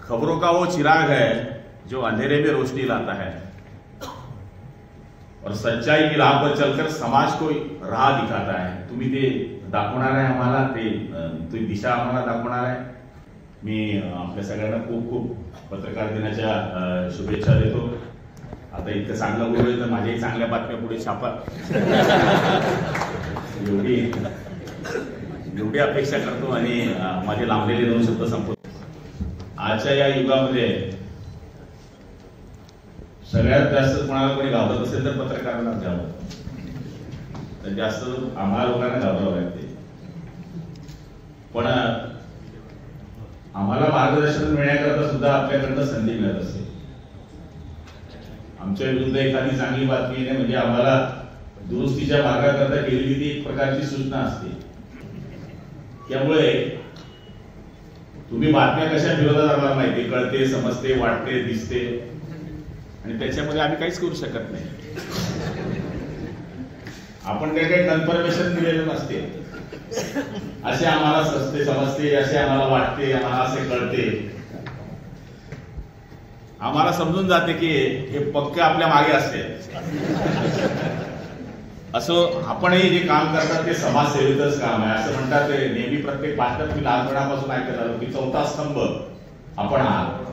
खबरों का वो चिराग है जो अंधेरे में रोशनी लाता है और सच्चाई की राह पर चलकर समाज को राह दिखाता है। तुम्ही ते दाखवणार आहे आम्हाला, ती दिशा आम्हाला दाखवणार आहे। मी आपल्या सगळ्यांना खूप खूप पत्रकार दिनाच्या शुभेच्छा देतो। आता इतकं चांगलं बोलतोय तर माझ्याही चांगल्या बातम्या पुढे छापा एवढी अपेक्षा करतो आणि माझे लांबलेले 2 शब्द संपवतो। आजच्या या युगामध्ये सगळ्यात जास्त कोणाला कोणी घाबरत असेल तर पत्रकारांना घाबरत, तर जास्त आम्हाला लोकांना घाबरावं लागते। पण आम्हाला मार्गदर्शन मिळण्याकरता सुद्धा आपल्याकडनं संधी मिळत असते। आमच्या विरुद्ध एखादी चांगली बातमी येणे म्हणजे आम्हाला दुरुस्तीच्या मार्गाकरता केलेली ती एक प्रकारची सूचना असते। त्यामुळे तुम्ही बातम्या कशा फिरवतात आम्हाला माहिती, कळते, समजते, वाटते, दिसते आणि त्याच्यामध्ये आम्ही काहीच करू शकत नाही। आपण काही कन्फर्मेशन दिलेलं नसते, असे आम्हाला समजते, असे आम्हाला वाटते, आम्हाला असे कळते, आम्हाला समजून जाते की हे पक्के आपल्या मागे असते। असं आपणही जे काम करतात ते समाजसेवेचंच काम आहे असं म्हणतात। ते नेहमी प्रत्येक भाषणात मी लहानपणापासून ऐकत आलो की चौथा स्तंभ आपण आहात।